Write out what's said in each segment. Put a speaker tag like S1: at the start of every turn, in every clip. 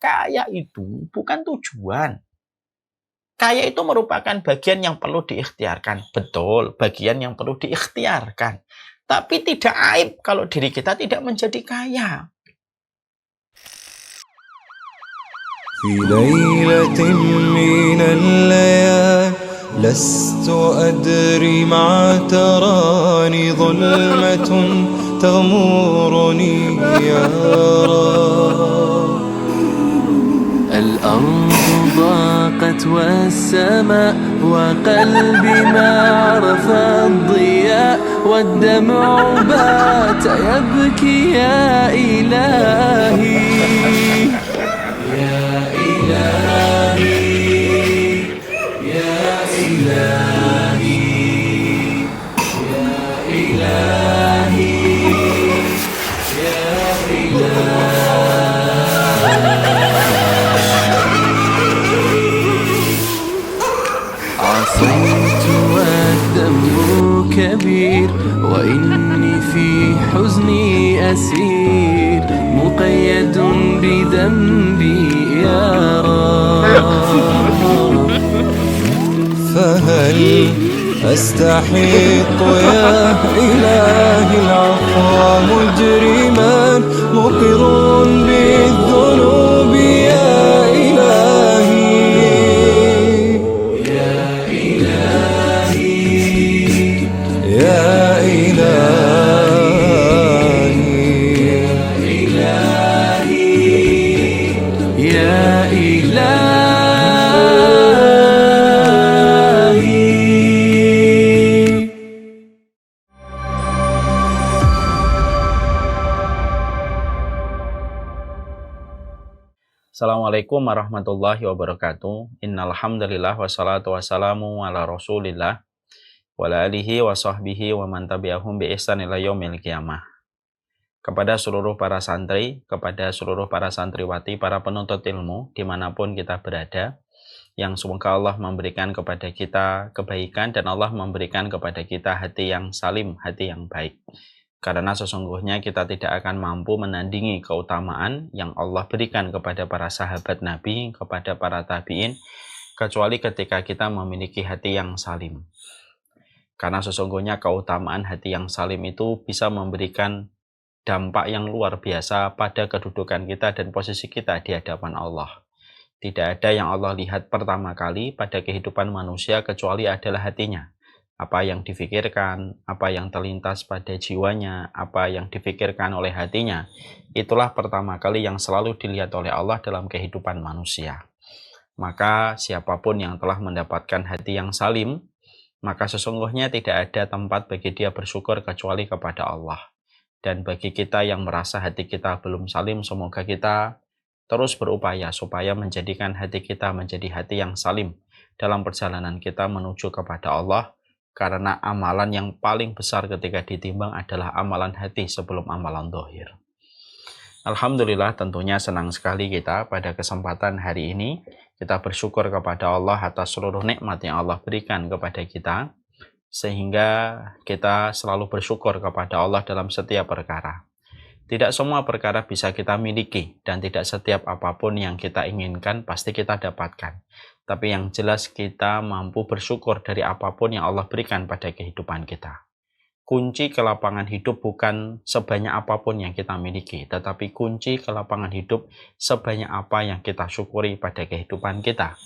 S1: Kaya itu bukan tujuan. Kaya itu merupakan bagian yang perlu diikhtiarkan. Betul, bagian yang perlu diikhtiarkan. Tapi tidak aib kalau diri kita tidak menjadi kaya.
S2: في ليلة من الليالي لست أدري ما تراني ظلمة تغمرني يا رب. الأرض ضاقت والسماء وقلبي ما عرف الضياء والدمع بات يبكي يا إلهي يا إلهي يا إلهي يا إلهي يا إلهي. عصيت والذنب كبير وإني في حزني أسير مقيد بذنبي يا رب. فهل أستحق يا إلهي العفو مجرما مقر بالذنوب يا إلهي يا إلهي يا
S1: Assalamualaikum warahmatullahi wabarakatuh. Innal hamdalillah wassalatu wassalamu ala Rasulillah wa ala alihi wa sahbihi wa man tabi'ahum bi ihsan ila yaumil qiyamah. Kepada seluruh para santri, kepada seluruh para santriwati, para penuntut ilmu dimanapun kita berada, yang semoga Allah memberikan kepada kita kebaikan dan Allah memberikan kepada kita hati yang salim, hati yang baik. Karena sesungguhnya kita tidak akan mampu menandingi keutamaan yang Allah berikan kepada para sahabat Nabi, kepada para tabi'in, kecuali ketika kita memiliki hati yang salim. Karena sesungguhnya keutamaan hati yang salim itu bisa memberikan dampak yang luar biasa pada kedudukan kita dan posisi kita di hadapan Allah. Tidak ada yang Allah lihat pertama kali pada kehidupan manusia kecuali adalah hatinya. Apa yang difikirkan, apa yang terlintas pada jiwanya, apa yang difikirkan oleh hatinya, itulah pertama kali yang selalu dilihat oleh Allah dalam kehidupan manusia. Maka siapapun yang telah mendapatkan hati yang salim, maka sesungguhnya tidak ada tempat bagi dia bersyukur kecuali kepada Allah. Dan bagi kita yang merasa hati kita belum salim, semoga kita terus berupaya supaya menjadikan hati kita menjadi hati yang salim dalam perjalanan kita menuju kepada Allah. Karena amalan yang paling besar ketika ditimbang adalah amalan hati sebelum amalan zahir. Alhamdulillah, tentunya senang sekali kita pada kesempatan hari ini. Kita bersyukur kepada Allah atas seluruh nikmat yang Allah berikan kepada kita, sehingga kita selalu bersyukur kepada Allah dalam setiap perkara. Tidak semua perkara bisa kita miliki, dan tidak setiap apapun yang kita inginkan pasti kita dapatkan. Tapi yang jelas kita mampu bersyukur dari apapun yang Allah berikan pada kehidupan kita. Kunci kelapangan hidup bukan sebanyak apapun yang kita miliki, tetapi kunci kelapangan hidup sebanyak apa yang kita syukuri pada kehidupan kita.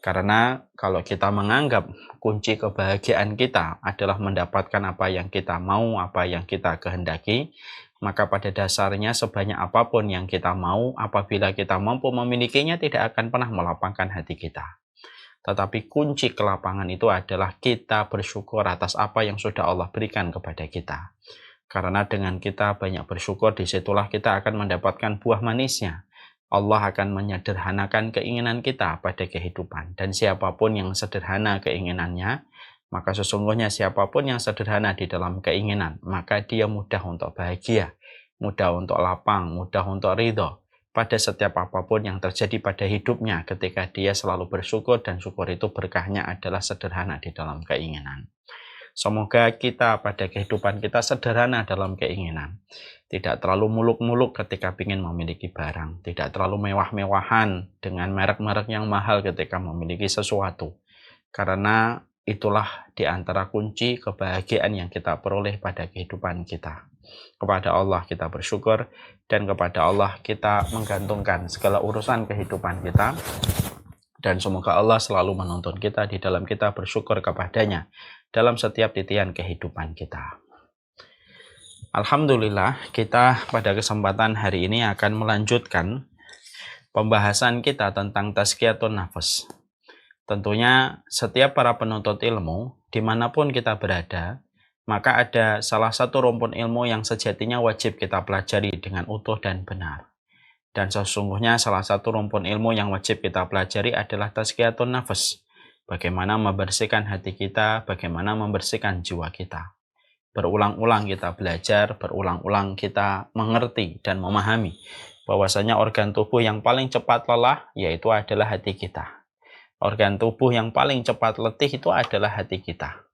S1: Karena kalau kita menganggap kunci kebahagiaan kita adalah mendapatkan apa yang kita mau, apa yang kita kehendaki, maka pada dasarnya sebanyak apapun yang kita mau, apabila kita mampu memilikinya tidak akan pernah melapangkan hati kita. Tetapi kunci kelapangan itu adalah kita bersyukur atas apa yang sudah Allah berikan kepada kita. Karena dengan kita banyak bersyukur, disitulah kita akan mendapatkan buah manisnya. Allah akan menyederhanakan keinginan kita pada kehidupan. Dan siapapun yang sederhana keinginannya, maka sesungguhnya siapapun yang sederhana di dalam keinginan, maka dia mudah untuk bahagia, mudah untuk lapang, mudah untuk ridho pada setiap apapun yang terjadi pada hidupnya ketika dia selalu bersyukur, dan syukur itu berkahnya adalah sederhana di dalam keinginan. Semoga kita pada kehidupan kita sederhana dalam keinginan. Tidak terlalu muluk-muluk ketika ingin memiliki barang. Tidak terlalu mewah-mewahan dengan merek-merek yang mahal ketika memiliki sesuatu. Karena itulah di antara kunci kebahagiaan yang kita peroleh pada kehidupan kita. Kepada Allah kita bersyukur, dan kepada Allah kita menggantungkan segala urusan kehidupan kita. Dan semoga Allah selalu menuntun kita di dalam kita bersyukur kepadanya dalam setiap titian kehidupan kita. Alhamdulillah, kita pada kesempatan hari ini akan melanjutkan pembahasan kita tentang tazkiyatun nafas. Tentunya setiap para penuntut ilmu, dimanapun kita berada, maka ada salah satu rumpun ilmu yang sejatinya wajib kita pelajari dengan utuh dan benar. Dan sesungguhnya salah satu rumpun ilmu yang wajib kita pelajari adalah tazkiyatun nafas. Bagaimana membersihkan hati kita, bagaimana membersihkan jiwa kita. Berulang-ulang kita belajar, berulang-ulang kita mengerti dan memahami bahwasanya organ tubuh yang paling cepat lelah yaitu adalah hati kita. Organ tubuh yang paling cepat letih itu adalah hati kita.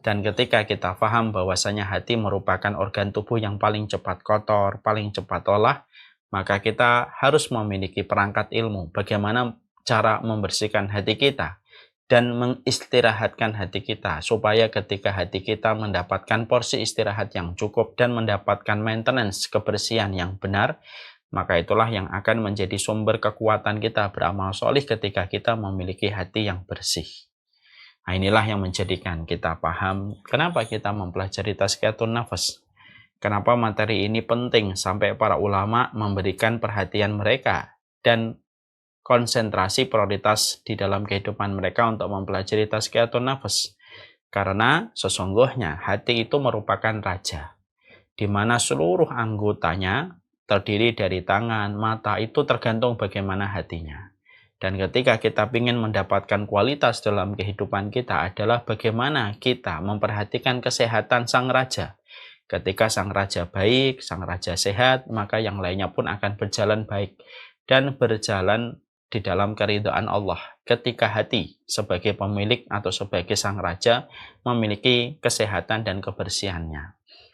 S1: Dan ketika kita paham bahwasanya hati merupakan organ tubuh yang paling cepat kotor, paling cepat lelah, maka kita harus memiliki perangkat ilmu bagaimana cara membersihkan hati kita dan mengistirahatkan hati kita supaya ketika hati kita mendapatkan porsi istirahat yang cukup dan mendapatkan maintenance kebersihan yang benar, maka itulah yang akan menjadi sumber kekuatan kita beramal solih ketika kita memiliki hati yang bersih. Nah, inilah yang menjadikan kita paham kenapa kita mempelajari tazkiyatun nafas. Kenapa materi ini penting sampai para ulama memberikan perhatian mereka dan konsentrasi prioritas di dalam kehidupan mereka untuk mempelajari tazkiyatun nafas. Karena sesungguhnya hati itu merupakan raja, di mana seluruh anggotanya terdiri dari tangan, mata, itu tergantung bagaimana hatinya. Dan ketika kita ingin mendapatkan kualitas dalam kehidupan kita adalah bagaimana kita memperhatikan kesehatan sang raja. Ketika sang raja baik, sang raja sehat, maka yang lainnya pun akan berjalan baik dan berjalan di dalam keridhaan Allah. Ketika hati sebagai pemilik atau sebagai sang raja memiliki kesehatan dan kebersihannya.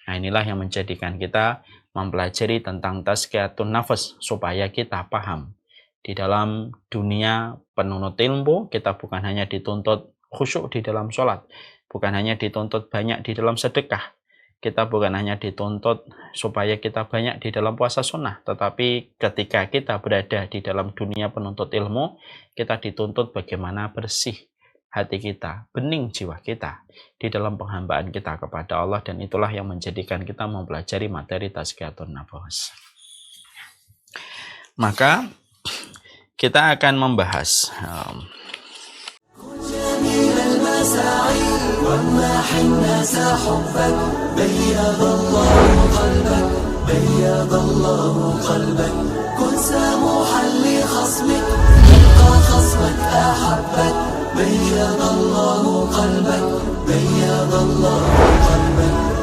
S1: Nah, inilah yang menjadikan kita mempelajari tentang tazkiyatun nafas supaya kita paham. Di dalam dunia penuntut ilmu, kita bukan hanya dituntut khusyuk di dalam sholat, bukan hanya dituntut banyak di dalam sedekah, kita bukan hanya dituntut supaya kita banyak di dalam puasa sunnah, tetapi ketika kita berada di dalam dunia penuntut ilmu, kita dituntut bagaimana bersih hati kita, bening jiwa kita di dalam penghambaan kita kepada Allah, dan itulah yang menjadikan kita mempelajari materi tazkiyatun nafas. Maka kita akan membahas
S2: بيض الله قلبك بيض الله قلبك.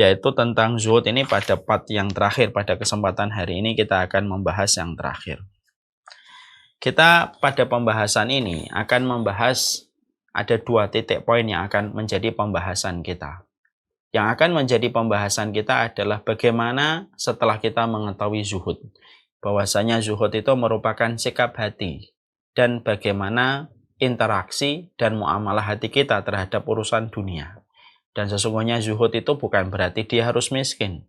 S1: yaitu tentang zuhud. Ini pada part yang terakhir, pada kesempatan hari ini kita akan membahas yang terakhir. Kita pada pembahasan ini akan membahas ada 2 titik poin yang akan menjadi pembahasan kita. Yang akan menjadi pembahasan kita adalah bagaimana setelah kita mengetahui zuhud, bahwasanya zuhud itu merupakan sikap hati, dan bagaimana interaksi dan muamalah hati kita terhadap urusan dunia. Dan sesungguhnya zuhud itu bukan berarti dia harus miskin.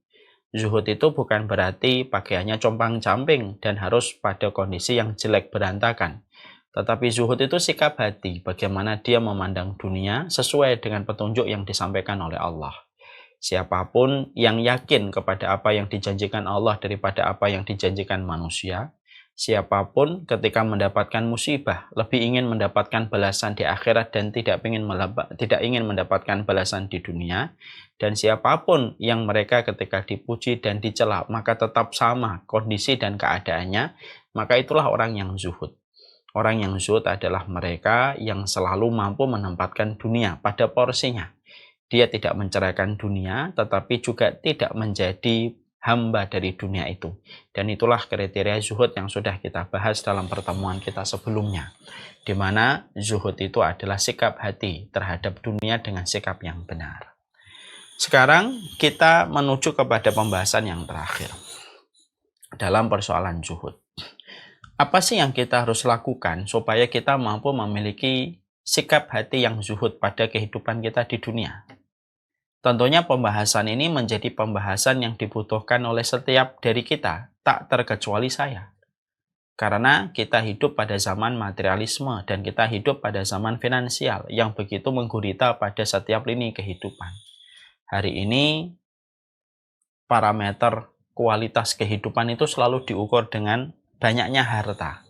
S1: Zuhud itu bukan berarti pakaiannya compang-camping dan harus pada kondisi yang jelek berantakan. Tetapi zuhud itu sikap hati, bagaimana dia memandang dunia sesuai dengan petunjuk yang disampaikan oleh Allah. Siapapun yang yakin kepada apa yang dijanjikan Allah daripada apa yang dijanjikan manusia, Siapapun ketika mendapatkan musibah lebih ingin mendapatkan balasan di akhirat dan tidak ingin mendapatkan balasan di dunia. Dan siapapun yang mereka ketika dipuji dan dicela maka tetap sama kondisi dan keadaannya, maka itulah orang yang zuhud. Orang yang zuhud adalah mereka yang selalu mampu menempatkan dunia pada porsinya. Dia tidak menceraikan dunia, tetapi juga tidak menjadi hamba dari dunia itu. Dan itulah kriteria zuhud yang sudah kita bahas dalam pertemuan kita sebelumnya, di mana zuhud itu adalah sikap hati terhadap dunia dengan sikap yang benar. Sekarang kita menuju kepada pembahasan yang terakhir dalam persoalan zuhud. Apa sih yang kita harus lakukan supaya kita mampu memiliki sikap hati yang zuhud pada kehidupan kita di dunia? Tentunya pembahasan ini menjadi pembahasan yang dibutuhkan oleh setiap dari kita, tak terkecuali saya. Karena kita hidup pada zaman materialisme dan kita hidup pada zaman finansial yang begitu menggurita pada setiap lini kehidupan. Hari ini, parameter kualitas kehidupan itu selalu diukur dengan banyaknya harta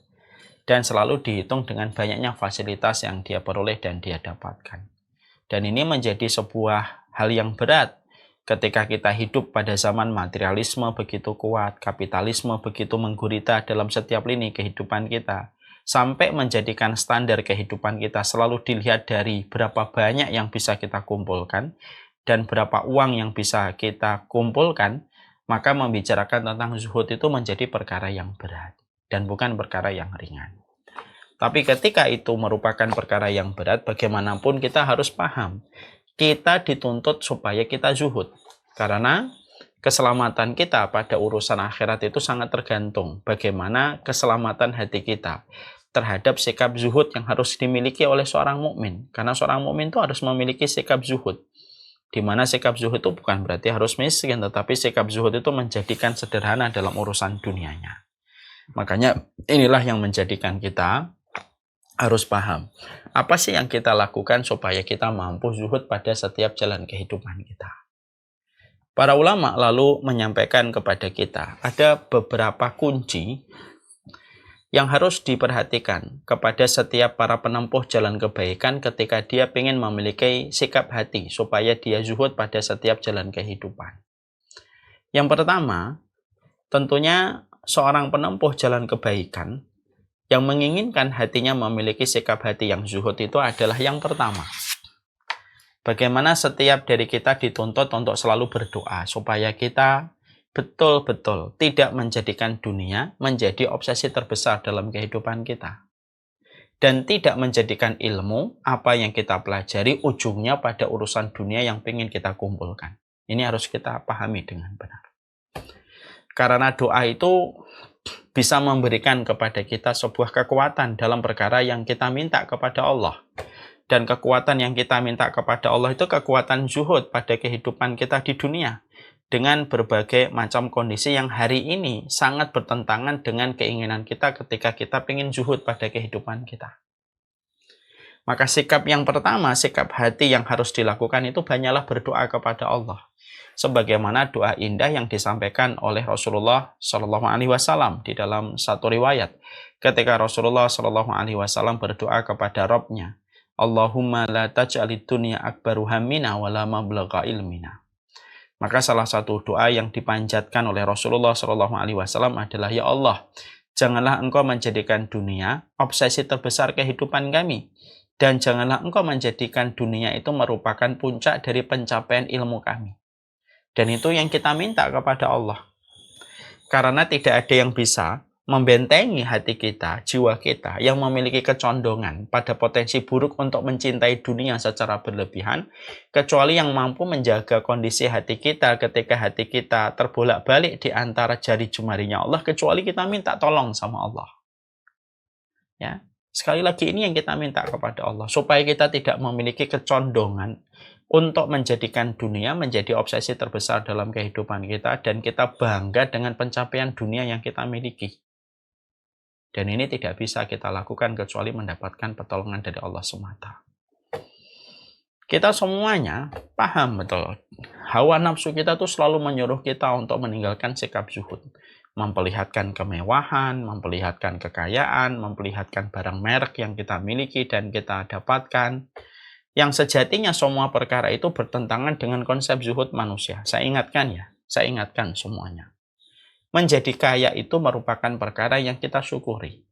S1: dan selalu dihitung dengan banyaknya fasilitas yang dia peroleh dan dia dapatkan. Dan ini menjadi sebuah hal yang berat ketika kita hidup pada zaman materialisme begitu kuat, kapitalisme begitu menggurita dalam setiap lini kehidupan kita, sampai menjadikan standar kehidupan kita selalu dilihat dari berapa banyak yang bisa kita kumpulkan dan berapa uang yang bisa kita kumpulkan, maka membicarakan tentang zuhud itu menjadi perkara yang berat dan bukan perkara yang ringan. Tapi ketika itu merupakan perkara yang berat, bagaimanapun kita harus paham, kita dituntut supaya kita zuhud. Karena keselamatan kita pada urusan akhirat itu sangat tergantung bagaimana keselamatan hati kita terhadap sikap zuhud yang harus dimiliki oleh seorang mukmin. Karena seorang mukmin itu harus memiliki sikap zuhud. Di mana sikap zuhud itu bukan berarti harus miskin, tetapi sikap zuhud itu menjadikan sederhana dalam urusan dunianya. Makanya inilah yang menjadikan kita harus paham, apa sih yang kita lakukan supaya kita mampu zuhud pada setiap jalan kehidupan kita. Para ulama lalu menyampaikan kepada kita, ada beberapa kunci yang harus diperhatikan kepada setiap para penempuh jalan kebaikan ketika dia ingin memiliki sikap hati supaya dia zuhud pada setiap jalan kehidupan. Yang pertama, tentunya seorang penempuh jalan kebaikan yang menginginkan hatinya memiliki sikap hati yang zuhud itu adalah yang pertama. Bagaimana setiap dari kita dituntut untuk selalu berdoa supaya kita betul-betul tidak menjadikan dunia menjadi obsesi terbesar dalam kehidupan kita. Dan tidak menjadikan ilmu, apa yang kita pelajari, ujungnya pada urusan dunia yang ingin kita kumpulkan. Ini harus kita pahami dengan benar. Karena doa itu bisa memberikan kepada kita sebuah kekuatan dalam perkara yang kita minta kepada Allah. Dan kekuatan yang kita minta kepada Allah itu kekuatan zuhud pada kehidupan kita di dunia. Dengan berbagai macam kondisi yang hari ini sangat bertentangan dengan keinginan kita ketika kita ingin zuhud pada kehidupan kita. Maka sikap yang pertama, sikap hati yang harus dilakukan itu banyaklah berdoa kepada Allah. Sebagaimana doa indah yang disampaikan oleh Rasulullah SAW di dalam satu riwayat. Ketika Rasulullah SAW berdoa kepada Rabb-Nya, Allahumma la taj'alid dunya akbaru hammina wa la mablagha ilmina. Maka salah satu doa yang dipanjatkan oleh Rasulullah SAW adalah, ya Allah, janganlah engkau menjadikan dunia obsesi terbesar kehidupan kami. Dan janganlah engkau menjadikan dunia itu merupakan puncak dari pencapaian ilmu kami. Dan itu yang kita minta kepada Allah. Karena tidak ada yang bisa membentengi hati kita, jiwa kita yang memiliki kecondongan pada potensi buruk untuk mencintai dunia secara berlebihan, kecuali yang mampu menjaga kondisi hati kita ketika hati kita terbolak-balik di antara jari jemarinya Allah, kecuali kita minta tolong sama Allah. Ya, sekali lagi ini yang kita minta kepada Allah, supaya kita tidak memiliki kecondongan untuk menjadikan dunia menjadi obsesi terbesar dalam kehidupan kita, dan kita bangga dengan pencapaian dunia yang kita miliki. Dan ini tidak bisa kita lakukan kecuali mendapatkan pertolongan dari Allah semata. Kita semuanya paham betul. Hawa nafsu kita tuh selalu menyuruh kita untuk meninggalkan sikap zuhud. memperlihatkan kemewahan, memperlihatkan kekayaan, memperlihatkan barang merek yang kita miliki dan kita dapatkan. Yang sejatinya semua perkara itu bertentangan dengan konsep zuhud manusia. Saya ingatkan semuanya. Menjadi kaya itu merupakan perkara yang kita syukuri.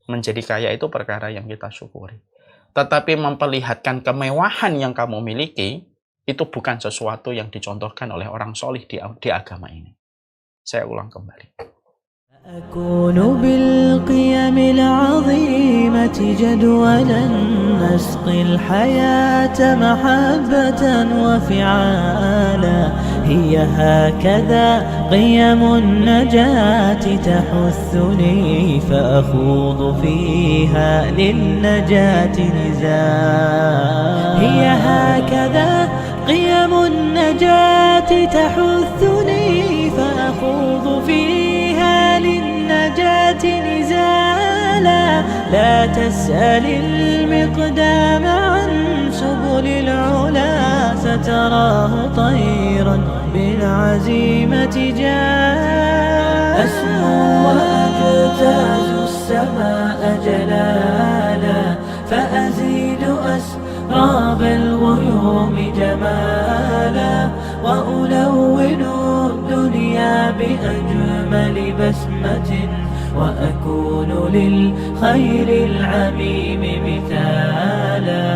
S1: Menjadi kaya itu perkara yang kita syukuri. Tetapi memperlihatkan kemewahan yang kamu miliki, itu bukan sesuatu yang dicontohkan oleh orang solih di agama ini. Saya ulang kembali.
S2: أكون بالقيم العظيمة جدولا نسقي الحياة محبة وفعالا هي هكذا قيم النجاة تحثني فأخوض فيها للنجاة نزالا هي هكذا قيم النجاة تحثني فأخوض فيها للنجاة نزالا لا تسأل المقدام عن سبل العلا ستراه طيرا بالعزيمة جاء أسمو وأجتاز السماء جلالا فأزيد أسراب الغيوم جمالا وألون الدنيا بأجمل بسمة وأكون للخير العميم مثالا.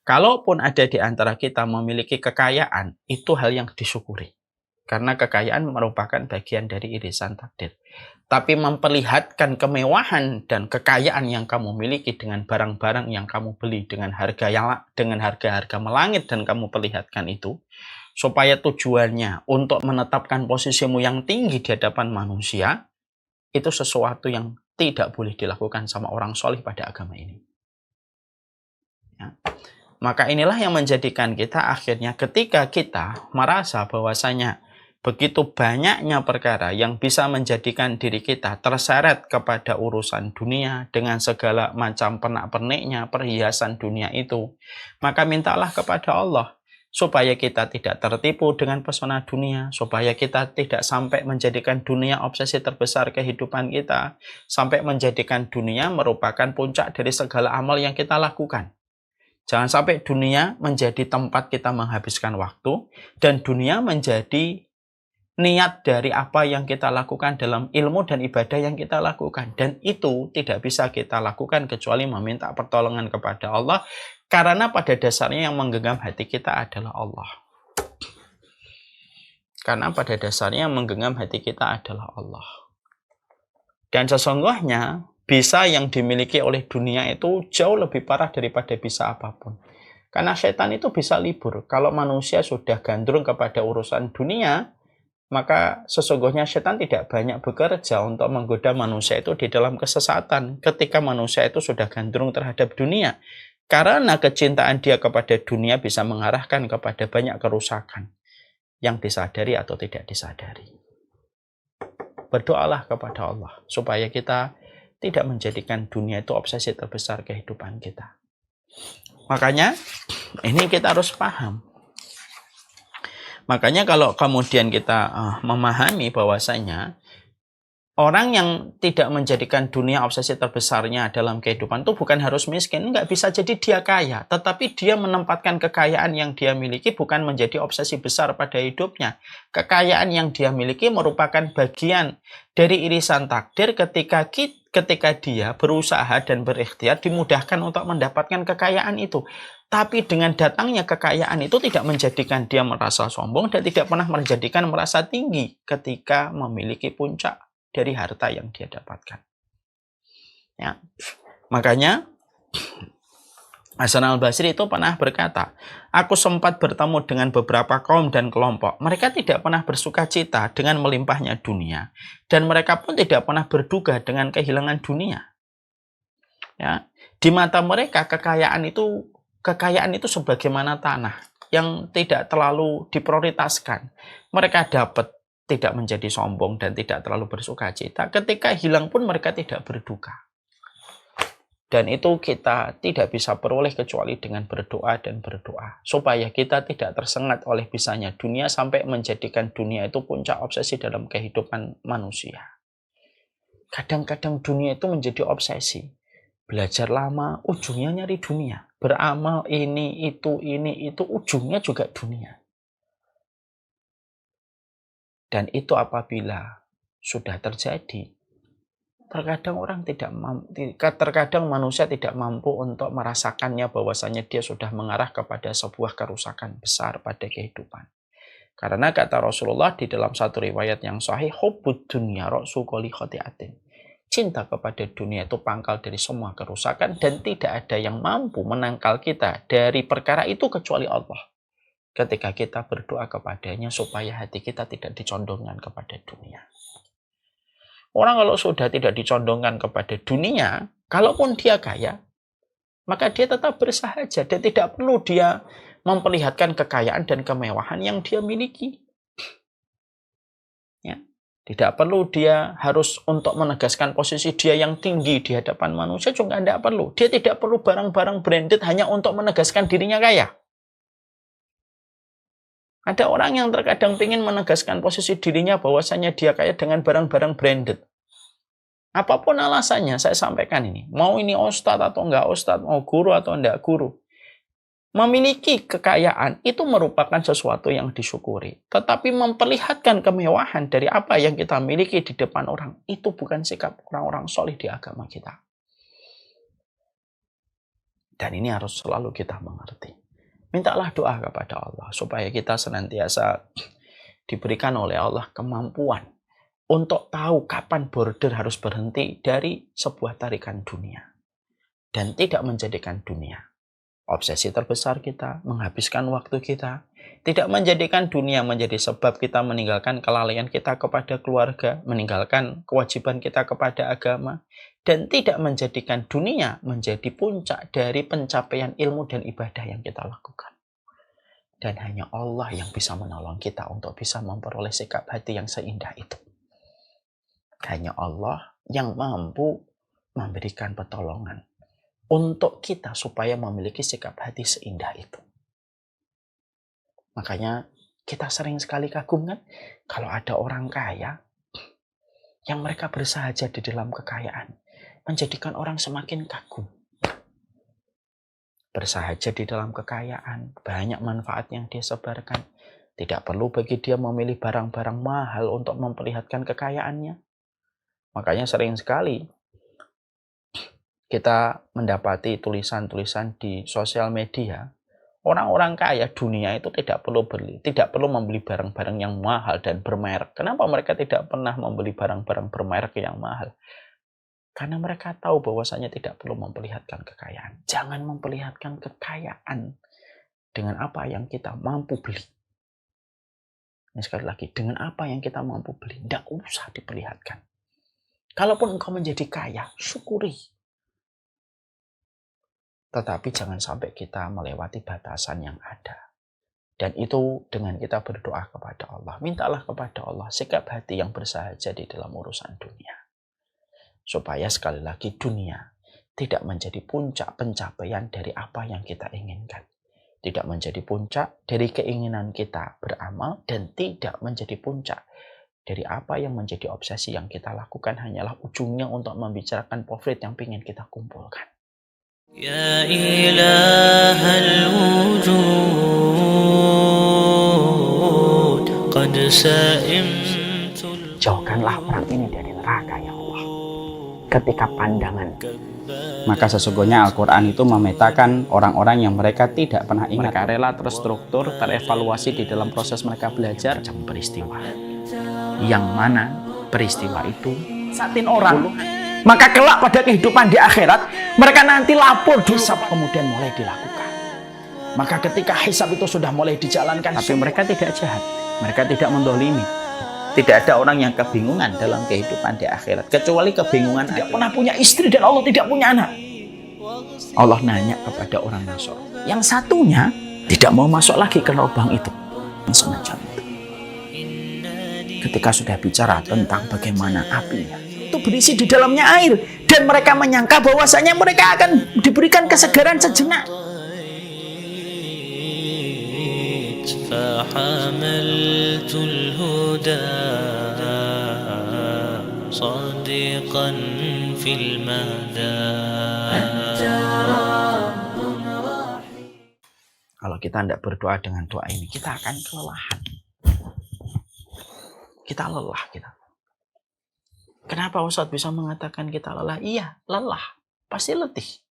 S1: Kalaupun ada di antara kita memiliki kekayaan, itu hal yang disyukuri. Karena kekayaan merupakan bagian dari irisan takdir. Tapi memperlihatkan kemewahan dan kekayaan yang kamu miliki dengan barang-barang yang kamu beli dengan harga-harga melangit dan kamu perlihatkan itu, supaya tujuannya untuk menetapkan posisimu yang tinggi di hadapan manusia, itu sesuatu yang tidak boleh dilakukan sama orang solih pada agama ini. Ya. Maka inilah yang menjadikan kita akhirnya ketika kita merasa bahwasanya begitu banyaknya perkara yang bisa menjadikan diri kita terseret kepada urusan dunia dengan segala macam pernak-perniknya, perhiasan dunia itu, maka mintalah kepada Allah supaya kita tidak tertipu dengan pesona dunia, supaya kita tidak sampai menjadikan dunia obsesi terbesar kehidupan kita, sampai menjadikan dunia merupakan puncak dari segala amal yang kita lakukan. Jangan sampai dunia menjadi tempat kita menghabiskan waktu, dan dunia menjadi niat dari apa yang kita lakukan dalam ilmu dan ibadah yang kita lakukan. Dan itu tidak bisa kita lakukan kecuali meminta pertolongan kepada Allah, karena pada dasarnya yang menggenggam hati kita adalah Allah. Karena pada dasarnya yang menggenggam hati kita adalah Allah. Dan sesungguhnya bisa yang dimiliki oleh dunia itu jauh lebih parah daripada bisa apapun. Karena setan itu bisa libur. Kalau manusia sudah gandrung kepada urusan dunia, maka sesungguhnya setan tidak banyak bekerja untuk menggoda manusia itu di dalam kesesatan ketika manusia itu sudah gandrung terhadap dunia. Karena kecintaan dia kepada dunia bisa mengarahkan kepada banyak kerusakan yang disadari atau tidak disadari. Berdoalah kepada Allah supaya kita tidak menjadikan dunia itu obsesi terbesar kehidupan kita. Makanya ini kita harus paham. Makanya kalau kemudian kita memahami bahwasanya orang yang tidak menjadikan dunia obsesi terbesarnya dalam kehidupan itu bukan harus miskin, nggak bisa jadi dia kaya, tetapi dia menempatkan kekayaan yang dia miliki bukan menjadi obsesi besar pada hidupnya. Kekayaan yang dia miliki merupakan bagian dari irisan takdir ketika dia berusaha dan berikhtiar dimudahkan untuk mendapatkan kekayaan itu. Tapi dengan datangnya kekayaan itu tidak menjadikan dia merasa sombong dan tidak pernah menjadikan merasa tinggi ketika memiliki puncak dari harta yang dia dapatkan. Ya. Makanya Hasan al-Basri itu pernah berkata, aku sempat bertemu dengan beberapa kaum dan kelompok. Mereka tidak pernah bersuka cita dengan melimpahnya dunia. Dan mereka pun tidak pernah berduka dengan kehilangan dunia. Ya. Di mata mereka kekayaan itu sebagaimana tanah yang tidak terlalu diprioritaskan. Mereka dapat tidak menjadi sombong dan tidak terlalu bersuka cita. Ketika hilang pun mereka tidak berduka. Dan itu kita tidak bisa peroleh kecuali dengan berdoa dan berdoa. Supaya kita tidak tersengat oleh bisanya dunia sampai menjadikan dunia itu puncak obsesi dalam kehidupan manusia. Kadang-kadang dunia itu menjadi obsesi. Belajar lama, ujungnya nyari dunia. Beramal ini, itu, ujungnya juga dunia. Dan itu apabila sudah terjadi, terkadang manusia tidak mampu untuk merasakannya bahwasanya dia sudah mengarah kepada sebuah kerusakan besar pada kehidupan. Karena kata Rasulullah di dalam satu riwayat yang sahih, hubbud dunya ra'su kulli khati'atin. Cinta kepada dunia itu pangkal dari semua kerusakan dan tidak ada yang mampu menangkal kita dari perkara itu kecuali Allah. Ketika kita berdoa kepadanya supaya hati kita tidak dicondongkan kepada dunia. Orang kalau sudah tidak dicondongkan kepada dunia, kalaupun dia kaya, maka dia tetap bersahaja dan tidak perlu dia memperlihatkan kekayaan dan kemewahan yang dia miliki. Ya. Tidak perlu dia harus untuk menegaskan posisi dia yang tinggi di hadapan manusia, juga tidak perlu. Dia tidak perlu barang-barang branded hanya untuk menegaskan dirinya kaya. Ada orang yang terkadang ingin menegaskan posisi dirinya bahwasanya dia kaya dengan barang-barang branded. Apapun alasannya, saya sampaikan ini. Mau ini ustadz atau enggak ustadz, mau guru atau enggak guru. Memiliki kekayaan itu merupakan sesuatu yang disyukuri. Tetapi memperlihatkan kemewahan dari apa yang kita miliki di depan orang, itu bukan sikap orang-orang solih di agama kita. Dan ini harus selalu kita mengerti. Mintalah doa kepada Allah supaya kita senantiasa diberikan oleh Allah kemampuan untuk tahu kapan border harus berhenti dari sebuah tarikan dunia. Dan tidak menjadikan dunia obsesi terbesar kita, menghabiskan waktu kita. Tidak menjadikan dunia menjadi sebab kita meninggalkan kelalaian kita kepada keluarga, meninggalkan kewajiban kita kepada agama. Dan tidak menjadikan dunia menjadi puncak dari pencapaian ilmu dan ibadah yang kita lakukan. Dan hanya Allah yang bisa menolong kita untuk bisa memperoleh sikap hati yang seindah itu. Hanya Allah yang mampu memberikan pertolongan untuk kita supaya memiliki sikap hati seindah itu. Makanya kita sering sekali kagum kan kalau ada orang kaya yang mereka bersahaja di dalam kekayaan, menjadikan orang semakin kagum. Bersahaja di dalam kekayaan, banyak manfaat yang dia sebarkan. Tidak perlu bagi dia memilih barang-barang mahal untuk memperlihatkan kekayaannya. Makanya sering sekali kita mendapati tulisan-tulisan di sosial media, orang-orang kaya dunia itu tidak perlu membeli barang-barang yang mahal dan bermerek. Kenapa mereka tidak pernah membeli barang-barang bermerek yang mahal? Karena mereka tahu bahwasanya tidak perlu memperlihatkan kekayaan. Jangan memperlihatkan kekayaan dengan apa yang kita mampu beli. Ini sekali lagi, dengan apa yang kita mampu beli, tidak usah diperlihatkan. Kalaupun engkau menjadi kaya, syukuri. Tetapi jangan sampai kita melewati batasan yang ada. Dan itu dengan kita berdoa kepada Allah. Mintalah kepada Allah sikap hati yang bersahaja di dalam urusan dunia. Supaya sekali lagi dunia tidak menjadi puncak pencapaian dari apa yang kita inginkan. Tidak menjadi puncak dari keinginan kita beramal dan tidak menjadi puncak dari apa yang menjadi obsesi yang kita lakukan hanyalah ujungnya untuk membicarakan profit yang ingin kita kumpulkan.
S2: Ya ilahal wujud qad sa'imtul.
S1: Jauhkanlah orang ini dari neraka ya Allah. Ketika pandangan, maka sesungguhnya Al-Quran itu memetakan orang-orang yang mereka tidak pernah ingat. Mereka rela terstruktur, terevaluasi di dalam proses mereka belajar macam peristiwa. Yang mana peristiwa itu satin orang. Maka kelak pada kehidupan di akhirat, mereka nanti lapor dosa kemudian mulai dilakukan. Maka ketika hisab itu sudah mulai dijalankan, tapi mereka tidak jahat, mereka tidak mendolimi. Tidak ada orang yang kebingungan dalam kehidupan di akhirat, kecuali kebingungan tidak pernah punya istri dan Allah tidak punya anak. Allah nanya kepada orang Nasr, yang satunya tidak mau masuk lagi ke lubang itu, semacam itu. Ketika sudah bicara tentang bagaimana apinya, itu berisi di dalamnya air Dan mereka menyangka bahwasanya mereka akan diberikan kesegaran sejenak.
S2: فحملت الهدى صادقا في المدى.
S1: Kalau kita tidak berdoa dengan doa ini, kita akan kelelahan. Kita lelah kita. Kenapa Ustadz bisa mengatakan kita lelah? Iya, lelah. Pasti letih.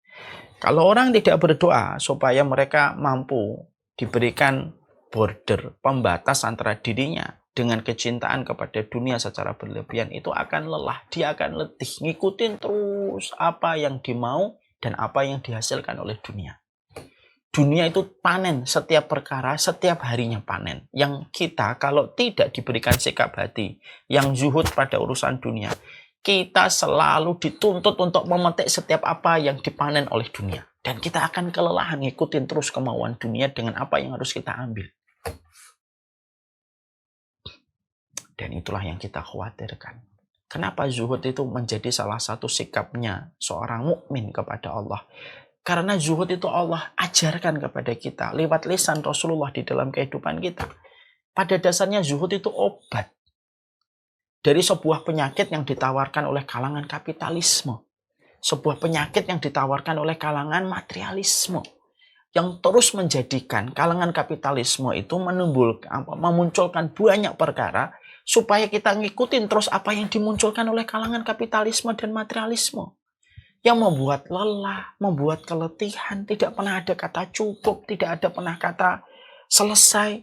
S1: Kalau orang tidak berdoa supaya mereka mampu diberikan border, pembatas antara dirinya dengan kecintaan kepada dunia secara berlebihan, itu akan lelah. Dia akan letih. Ngikutin terus apa yang dimau dan apa yang dihasilkan oleh dunia. Dunia itu panen setiap perkara, setiap harinya panen. Yang kita kalau tidak diberikan sikap hati yang zuhud pada urusan dunia, kita selalu dituntut untuk memetik setiap apa yang dipanen oleh dunia. Dan kita akan kelelahan ngikutin terus kemauan dunia dengan apa yang harus kita ambil. Dan itulah yang kita khawatirkan. Kenapa zuhud itu menjadi salah satu sikapnya seorang mukmin kepada Allah? Karena zuhud itu Allah ajarkan kepada kita lewat lisan Rasulullah di dalam kehidupan kita. Pada dasarnya zuhud itu obat dari sebuah penyakit yang ditawarkan oleh kalangan kapitalisme. Sebuah penyakit yang ditawarkan oleh kalangan materialisme. Yang terus menjadikan kalangan kapitalisme itu memunculkan banyak perkara supaya kita ngikutin terus apa yang dimunculkan oleh kalangan kapitalisme dan materialisme. Yang membuat lelah, membuat keletihan, tidak pernah ada kata cukup, tidak ada pernah kata selesai.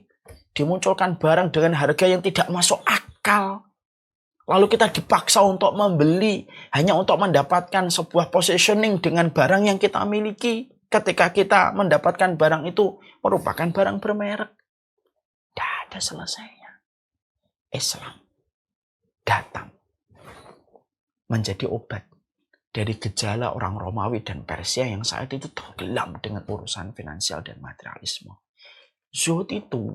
S1: Dimunculkan barang dengan harga yang tidak masuk akal. Lalu kita dipaksa untuk membeli hanya untuk mendapatkan sebuah positioning dengan barang yang kita miliki. Ketika kita mendapatkan barang itu merupakan barang bermerek. Tidak ada selesainya. Islam datang menjadi obat dari gejala orang Romawi dan Persia yang saat itu tenggelam dengan urusan finansial dan materialisme. Zuhud itu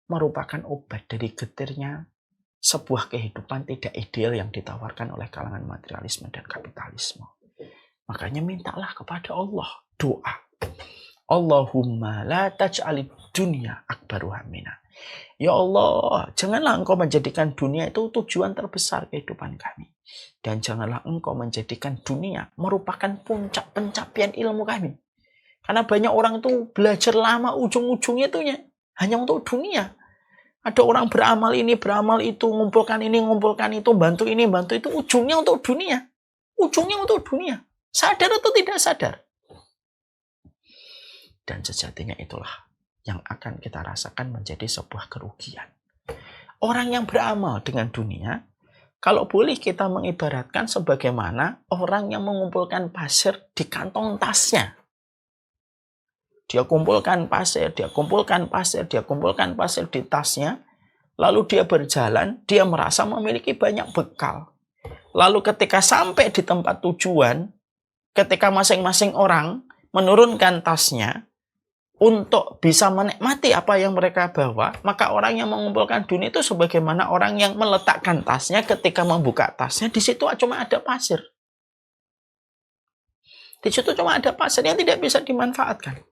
S1: merupakan obat dari getirnya sebuah kehidupan tidak ideal yang ditawarkan oleh kalangan materialisme dan kapitalisme. Makanya mintalah kepada Allah doa. Allahumma la taj'alid dunya akbaru hammina. Ya Allah, janganlah engkau menjadikan dunia itu tujuan terbesar kehidupan kami. Dan janganlah engkau menjadikan dunia merupakan puncak pencapaian ilmu kami. Karena banyak orang itu belajar lama ujung-ujungnya itu hanya untuk dunia. Ada orang beramal ini, beramal itu, ngumpulkan ini, ngumpulkan itu, bantu ini, bantu itu. Ujungnya untuk dunia. Ujungnya untuk dunia. Sadar atau tidak sadar. Dan sejatinya itulah yang akan kita rasakan menjadi sebuah kerugian. Orang yang beramal dengan dunia, kalau boleh kita mengibaratkan sebagaimana orang yang mengumpulkan pasir di kantong tasnya. Dia kumpulkan pasir, dia kumpulkan pasir, dia kumpulkan pasir di tasnya. Lalu dia berjalan, dia merasa memiliki banyak bekal. Lalu ketika sampai di tempat tujuan, ketika masing-masing orang menurunkan tasnya, untuk bisa menikmati apa yang mereka bawa, maka orang yang mengumpulkan dunia itu sebagaimana orang yang meletakkan tasnya, ketika membuka tasnya, di situ cuma ada pasir. Di situ cuma ada pasir yang tidak bisa dimanfaatkan.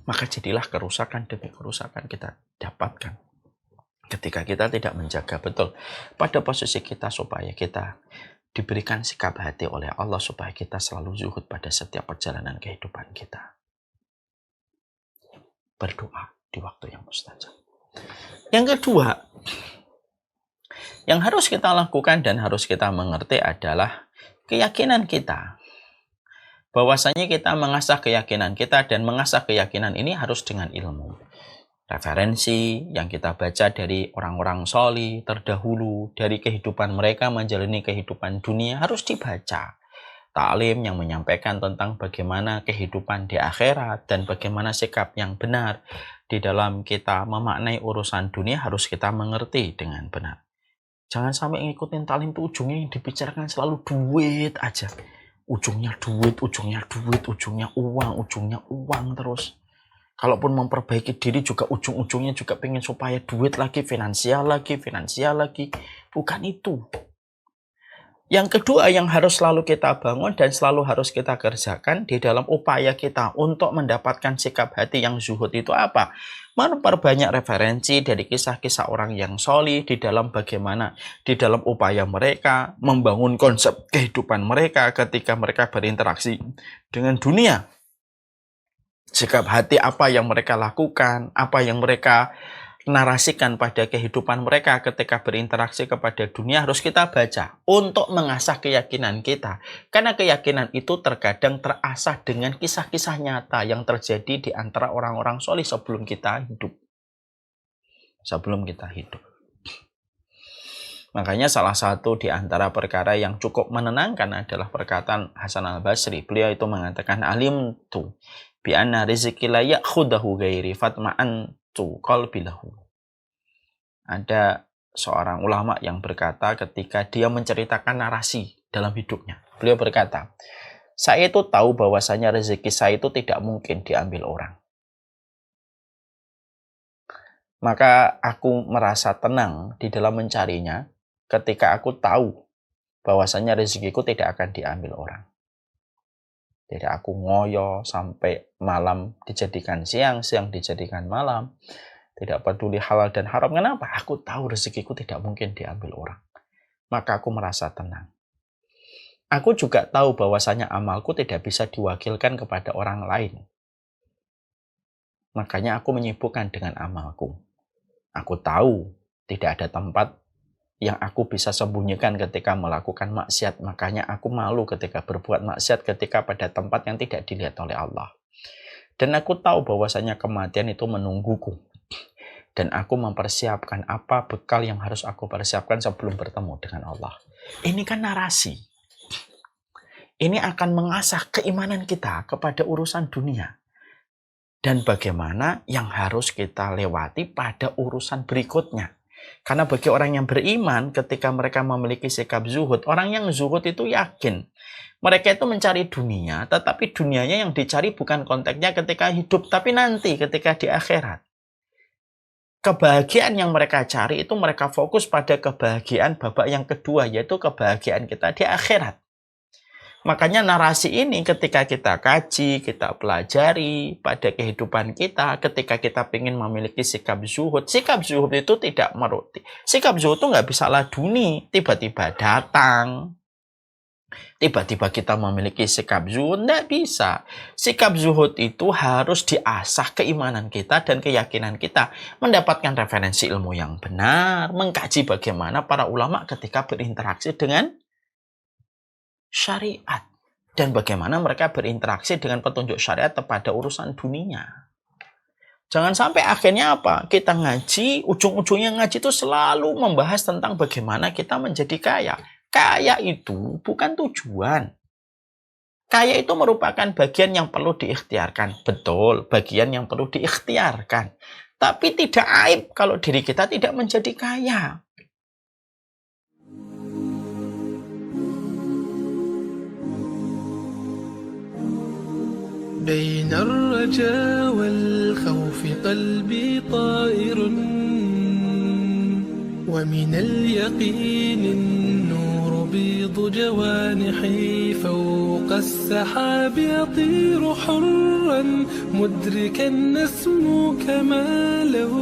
S1: Maka jadilah kerusakan demi kerusakan kita dapatkan ketika kita tidak menjaga betul pada posisi kita supaya kita diberikan sikap hati oleh Allah supaya kita selalu zuhud pada setiap perjalanan kehidupan kita. Berdoa di waktu yang mustajab. Yang kedua, yang harus kita lakukan dan harus kita mengerti adalah keyakinan kita. Bahwasanya kita mengasah keyakinan kita dan mengasah keyakinan ini harus dengan ilmu. Referensi yang kita baca dari orang-orang sholih terdahulu, dari kehidupan mereka menjalani kehidupan dunia harus dibaca. Ta'lim yang menyampaikan tentang bagaimana kehidupan di akhirat dan bagaimana sikap yang benar di dalam kita memaknai urusan dunia harus kita mengerti dengan benar. Jangan sampai ngikutin ta'lim itu ujungnya yang dibicarakan selalu duit aja. Ujungnya duit, ujungnya duit, ujungnya uang terus. Kalaupun memperbaiki diri juga ujung-ujungnya juga pengen supaya duit lagi, finansial lagi. Bukan itu. Yang kedua yang harus selalu kita bangun dan selalu harus kita kerjakan di dalam upaya kita untuk mendapatkan sikap hati yang zuhud itu apa? Memperbanyak referensi dari kisah-kisah orang yang solih di dalam bagaimana di dalam upaya mereka membangun konsep kehidupan mereka ketika mereka berinteraksi dengan dunia. Sikap hati apa yang mereka lakukan, apa yang mereka narasikan pada kehidupan mereka ketika berinteraksi kepada dunia harus kita baca untuk mengasah keyakinan kita. Karena keyakinan itu terkadang terasah dengan kisah-kisah nyata yang terjadi di antara orang-orang soleh sebelum kita hidup. Makanya salah satu di antara perkara yang cukup menenangkan adalah perkataan Hasan al-Basri. Beliau itu mengatakan, alim tu bi anna rizqi la ya'khudahu ghairi fatma'an tu qalbilahu. Ada seorang ulama yang berkata ketika dia menceritakan narasi dalam hidupnya. Beliau berkata, saya itu tahu bahwasanya rezeki saya itu tidak mungkin diambil orang. Maka aku merasa tenang di dalam mencarinya ketika aku tahu bahwasanya rezekiku tidak akan diambil orang. Jadi aku ngoyo sampai malam dijadikan siang, siang dijadikan malam. Tidak peduli halal dan haram. Kenapa? Aku tahu rezekiku tidak mungkin diambil orang. Maka aku merasa tenang. Aku juga tahu bahwasanya amalku tidak bisa diwakilkan kepada orang lain. Makanya aku menyibukkan dengan amalku. Aku tahu tidak ada tempat yang aku bisa sembunyikan ketika melakukan maksiat. Makanya aku malu ketika berbuat maksiat ketika pada tempat yang tidak dilihat oleh Allah. Dan aku tahu bahwasanya kematian itu menungguku. Dan aku mempersiapkan apa bekal yang harus aku persiapkan sebelum bertemu dengan Allah. Ini kan narasi. Ini akan mengasah keimanan kita kepada urusan dunia. Dan bagaimana yang harus kita lewati pada urusan berikutnya. Karena bagi orang yang beriman, ketika mereka memiliki sikap zuhud, orang yang zuhud itu yakin. Mereka itu mencari dunia, tetapi dunianya yang dicari bukan konteksnya ketika hidup, tapi nanti ketika di akhirat. Kebahagiaan yang mereka cari itu mereka fokus pada kebahagiaan babak yang kedua, yaitu kebahagiaan kita di akhirat. Makanya narasi ini ketika kita kaji, kita pelajari pada kehidupan kita, ketika kita ingin memiliki sikap zuhud itu tidak meruti. Sikap zuhud itu nggak bisa laduni, tiba-tiba datang. Tiba-tiba kita memiliki sikap zuhud, nggak bisa. Sikap zuhud itu harus diasah keimanan kita dan keyakinan kita. Mendapatkan referensi ilmu yang benar, mengkaji bagaimana para ulama ketika berinteraksi dengan syariat. Dan bagaimana mereka berinteraksi dengan petunjuk syariat pada urusan dunia. Jangan sampai akhirnya apa? Kita ngaji, ujung-ujungnya ngaji itu selalu membahas tentang bagaimana kita menjadi kaya. Kaya itu bukan tujuan. Kaya itu merupakan bagian yang perlu diikhtiarkan. Betul, bagian yang perlu diikhtiarkan. Tapi tidak aib kalau diri kita tidak menjadi kaya.
S3: بين الرجاء والخوف قلبي طائر ومن اليقين النور بيض جوانحي فوق السحاب يطير حرا مدركا نسمو كماله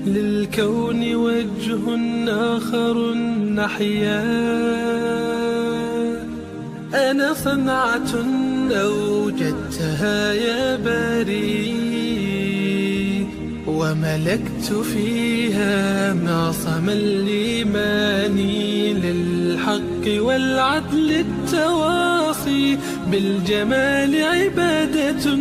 S3: للكون وجه آخر نحيا أنا صنعة أوجدتها يا باري وملكت فيها معصم الإيمان للحق والعدل التواصي بالجمال عبادة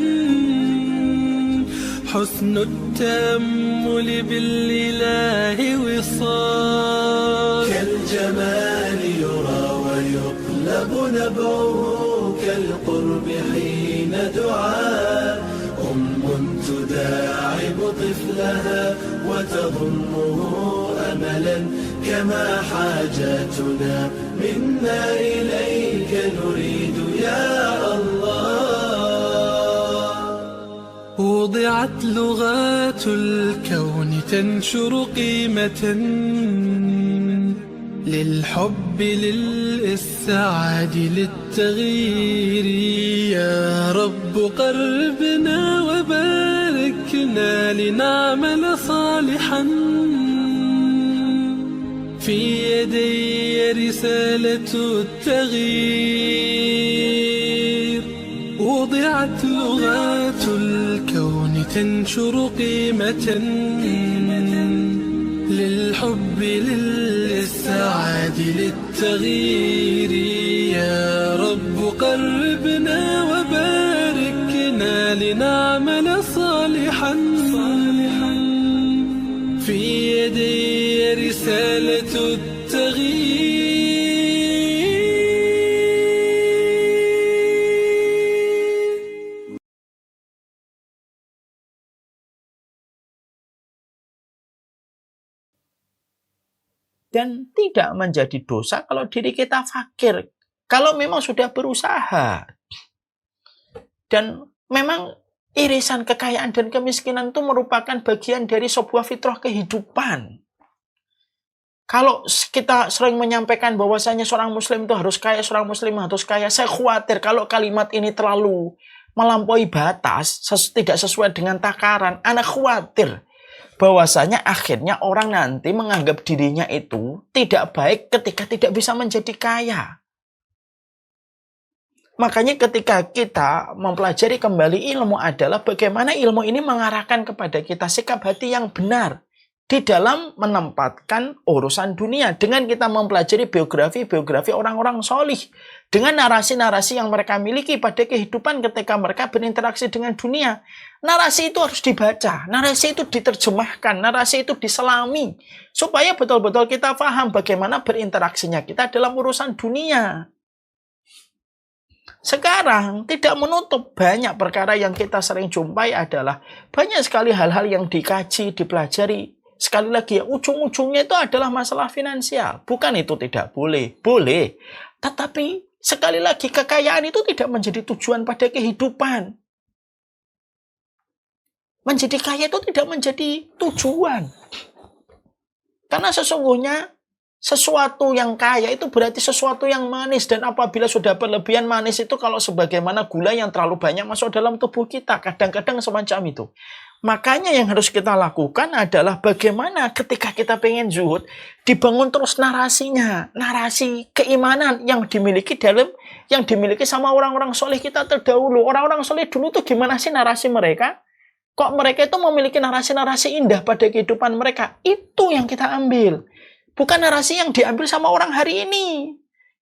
S3: حسن التأمل بالإله وصال كالجمال يرى ويقلب نبعه كالقرب حين دعاء تداعب طفلها وتضمه أملا كما حاجاتنا منا إليك نريد يا الله وضعت لغات الكون تنشر قيمة للحب للإسعاد للتغيير. يا رب قربنا وباركنا لنعمل صالحا في يدي رسالة التغيير. وضعت لغات الكون تنشر قيمة للحب للسعاد للتغيير. يا رب قربنا وباركنا لنعمل صالحا في يدي رسالة التغيير.
S1: Dan tidak menjadi dosa kalau diri kita fakir. Kalau memang sudah berusaha. Dan memang irisan kekayaan dan kemiskinan itu merupakan bagian dari sebuah fitrah kehidupan. Kalau kita sering menyampaikan bahwasanya seorang muslim itu harus kaya, seorang muslim harus kaya, saya khawatir kalau kalimat ini terlalu melampaui batas, tidak sesuai dengan takaran, anak khawatir bahwasanya akhirnya orang nanti menganggap dirinya itu tidak baik ketika tidak bisa menjadi kaya. Makanya ketika kita mempelajari kembali ilmu adalah bagaimana ilmu ini mengarahkan kepada kita sikap hati yang benar di dalam menempatkan urusan dunia. Dengan kita mempelajari biografi orang-orang solih, dengan narasi-narasi yang mereka miliki pada kehidupan ketika mereka berinteraksi dengan dunia. Narasi itu harus dibaca, narasi itu diterjemahkan, narasi itu diselami, supaya betul-betul kita paham bagaimana berinteraksinya kita dalam urusan dunia. Sekarang tidak menutup banyak perkara yang kita sering jumpai adalah banyak sekali hal-hal yang dikaji, dipelajari. Sekali lagi, ujung-ujungnya itu adalah masalah finansial. Bukan itu tidak boleh. Boleh. Tetapi sekali lagi, kekayaan itu tidak menjadi tujuan pada kehidupan. Menjadi kaya itu tidak menjadi tujuan. Karena sesungguhnya sesuatu yang kaya itu berarti sesuatu yang manis. Dan apabila sudah berlebihan manis itu kalau sebagaimana gula yang terlalu banyak masuk dalam tubuh kita. Kadang-kadang semacam itu. Makanya yang harus kita lakukan adalah bagaimana ketika kita pengen zuhud, dibangun terus narasinya. Narasi keimanan yang dimiliki sama orang-orang soleh kita terdahulu. Orang-orang soleh dulu tuh gimana sih narasi mereka? Kok mereka itu memiliki narasi-narasi indah pada kehidupan mereka? Itu yang kita ambil. Bukan narasi yang diambil sama orang hari ini.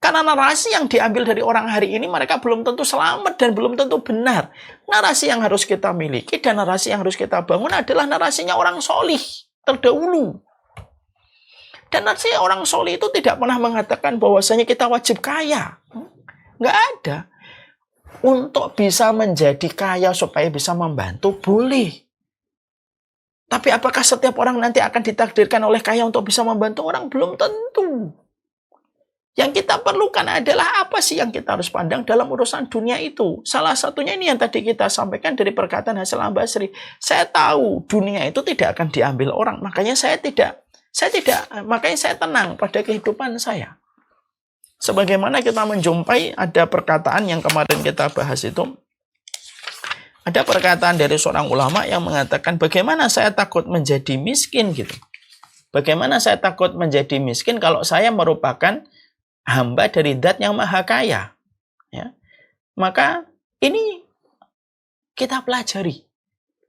S1: Karena narasi yang diambil dari orang hari ini mereka belum tentu selamat dan belum tentu benar. Narasi yang harus kita miliki dan narasi yang harus kita bangun adalah narasinya orang solih terdahulu. Dan narasi orang solih itu tidak pernah mengatakan bahwasanya kita wajib kaya. Nggak ada. Untuk bisa menjadi kaya supaya bisa membantu, boleh. Tapi apakah setiap orang nanti akan ditakdirkan oleh kaya untuk bisa membantu orang? Belum tentu. Yang kita perlukan adalah apa sih yang kita harus pandang dalam urusan dunia itu. Salah satunya ini yang tadi kita sampaikan dari perkataan Hasan al-Basri. Saya tahu dunia itu tidak akan diambil orang. Makanya saya tenang pada kehidupan saya. Sebagaimana kita menjumpai ada perkataan yang kemarin kita bahas itu. Ada perkataan dari seorang ulama yang mengatakan bagaimana saya takut menjadi miskin gitu. Bagaimana saya takut menjadi miskin kalau saya merupakan hamba dari Zat yang Maha Kaya. Ya. Maka ini kita pelajari.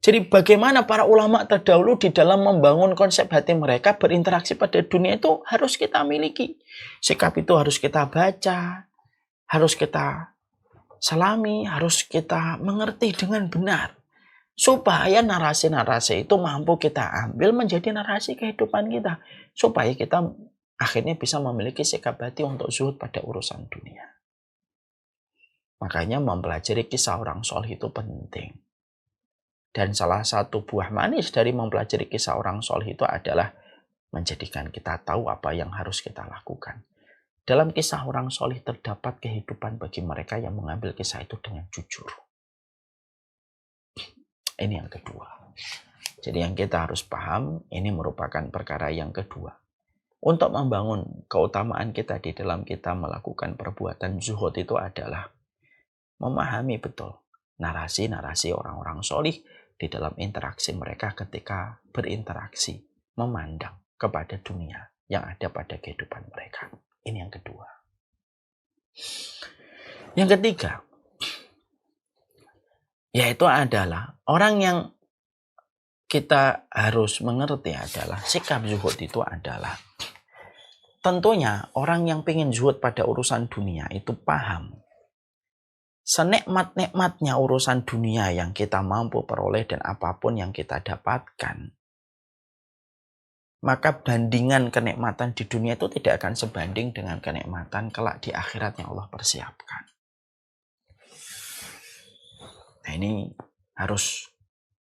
S1: Jadi bagaimana para ulama terdahulu di dalam membangun konsep hati mereka berinteraksi pada dunia itu harus kita miliki. Sikap itu harus kita baca, harus kita selami, harus kita mengerti dengan benar. Supaya narasi-narasi itu mampu kita ambil menjadi narasi kehidupan kita. Supaya kita akhirnya bisa memiliki sikap hati untuk zuhud pada urusan dunia. Makanya mempelajari kisah orang soleh itu penting. Dan salah satu buah manis dari mempelajari kisah orang soleh itu adalah menjadikan kita tahu apa yang harus kita lakukan. Dalam kisah orang soleh terdapat kehidupan bagi mereka yang mengambil kisah itu dengan jujur. Ini yang kedua. Jadi yang kita harus paham, ini merupakan perkara yang kedua. Untuk membangun keutamaan kita di dalam kita melakukan perbuatan zuhud itu adalah memahami betul narasi-narasi orang-orang solih di dalam interaksi mereka ketika berinteraksi, memandang kepada dunia yang ada pada kehidupan mereka. Ini yang kedua. Yang ketiga, yaitu adalah orang yang kita harus mengerti adalah sikap zuhud itu adalah tentunya orang yang ingin zuhud pada urusan dunia itu paham senikmat-nikmatnya urusan dunia yang kita mampu peroleh dan apapun yang kita dapatkan, maka bandingan kenikmatan di dunia itu tidak akan sebanding dengan kenikmatan kelak di akhirat yang Allah persiapkan. Nah, ini harus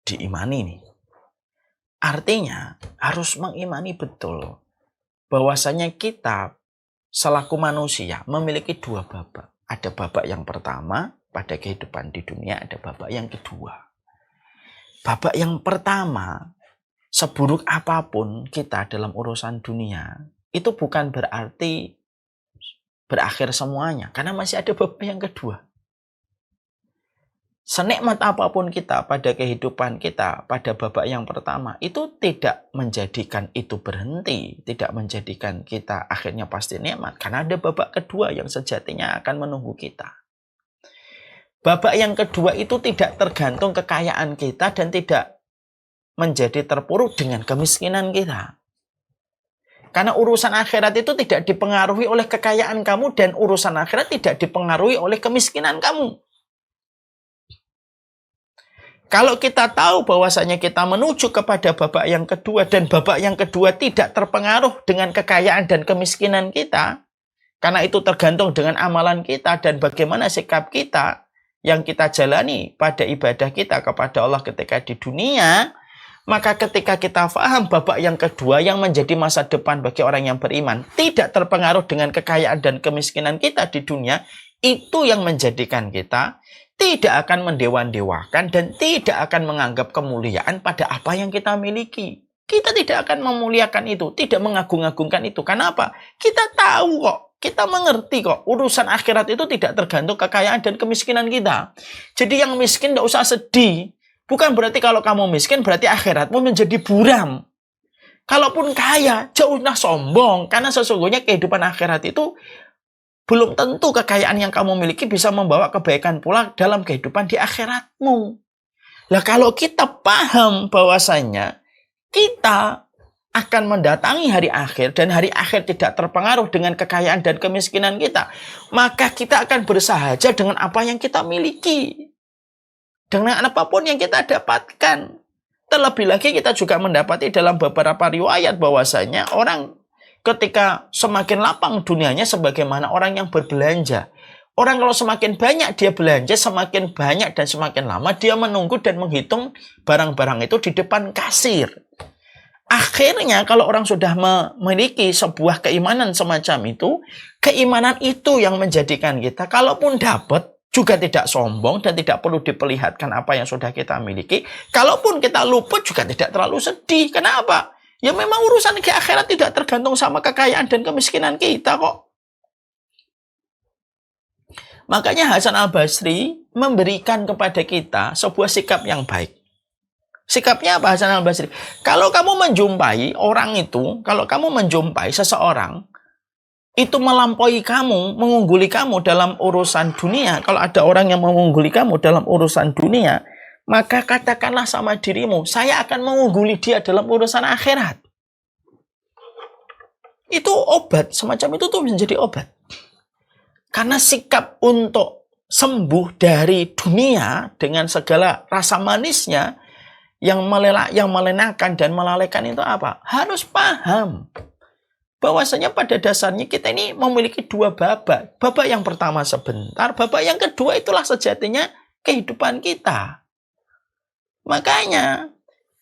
S1: diimani nih. Artinya harus mengimani betul bahwasanya kita selaku manusia memiliki dua babak. Ada babak yang pertama pada kehidupan di dunia, ada babak yang kedua. Babak yang pertama, seburuk apapun kita dalam urusan dunia, itu bukan berarti berakhir semuanya, karena masih ada babak yang kedua. Senikmat apapun kita pada kehidupan kita pada babak yang pertama, itu tidak menjadikan itu berhenti, tidak menjadikan kita akhirnya pasti nikmat, karena ada babak kedua yang sejatinya akan menunggu kita. Babak yang kedua itu tidak tergantung kekayaan kita dan tidak menjadi terpuruk dengan kemiskinan kita. Karena urusan akhirat itu tidak dipengaruhi oleh kekayaan kamu dan urusan akhirat tidak dipengaruhi oleh kemiskinan kamu. Kalau kita tahu bahwasanya kita menuju kepada babak yang kedua dan babak yang kedua tidak terpengaruh dengan kekayaan dan kemiskinan kita, karena itu tergantung dengan amalan kita dan bagaimana sikap kita yang kita jalani pada ibadah kita kepada Allah ketika di dunia, maka ketika kita paham babak yang kedua yang menjadi masa depan bagi orang yang beriman tidak terpengaruh dengan kekayaan dan kemiskinan kita di dunia, itu yang menjadikan kita tidak akan mendewa-dewakan dan tidak akan menganggap kemuliaan pada apa yang kita miliki. Kita tidak akan memuliakan itu, tidak mengagung-agungkan itu. Kenapa? Kita tahu kok, kita mengerti kok, urusan akhirat itu tidak tergantung kekayaan dan kemiskinan kita. Jadi yang miskin tidak usah sedih. Bukan berarti kalau kamu miskin berarti akhiratmu menjadi buram. Kalaupun kaya, jauhlah sombong. Karena sesungguhnya kehidupan akhirat itu belum tentu kekayaan yang kamu miliki bisa membawa kebaikan pula dalam kehidupan di akhiratmu. Lah kalau kita paham bahwasanya kita akan mendatangi hari akhir dan hari akhir tidak terpengaruh dengan kekayaan dan kemiskinan kita, maka kita akan bersahaja dengan apa yang kita miliki. Dengan apapun yang kita dapatkan. Terlebih lagi kita juga mendapati dalam beberapa riwayat bahwasanya orang ketika semakin lapang dunianya sebagaimana orang yang berbelanja. Orang kalau semakin banyak dia belanja, semakin banyak dan semakin lama dia menunggu dan menghitung barang-barang itu di depan kasir. Akhirnya kalau orang sudah memiliki sebuah keimanan semacam itu, keimanan itu yang menjadikan kita kalaupun dapat juga tidak sombong dan tidak perlu diperlihatkan apa yang sudah kita miliki. Kalaupun kita luput juga tidak terlalu sedih. Kenapa? Ya memang urusan ke akhirat tidak tergantung sama kekayaan dan kemiskinan kita kok. Makanya Hasan Al-Basri memberikan kepada kita sebuah sikap yang baik. Sikapnya apa Hasan Al-Basri? Kalau kamu menjumpai orang itu, kalau kamu menjumpai seseorang, itu melampaui kamu, mengungguli kamu dalam urusan dunia. Kalau ada orang yang mengungguli kamu dalam urusan dunia, maka katakanlah sama dirimu, saya akan mengungguli dia dalam urusan akhirat. Itu obat, semacam itu tuh menjadi obat. Karena sikap untuk sembuh dari dunia dengan segala rasa manisnya yang melenakan dan melalaikan itu apa? Harus paham bahwasanya pada dasarnya kita ini memiliki dua babak. Babak yang pertama sebentar, babak yang kedua itulah sejatinya kehidupan kita. Makanya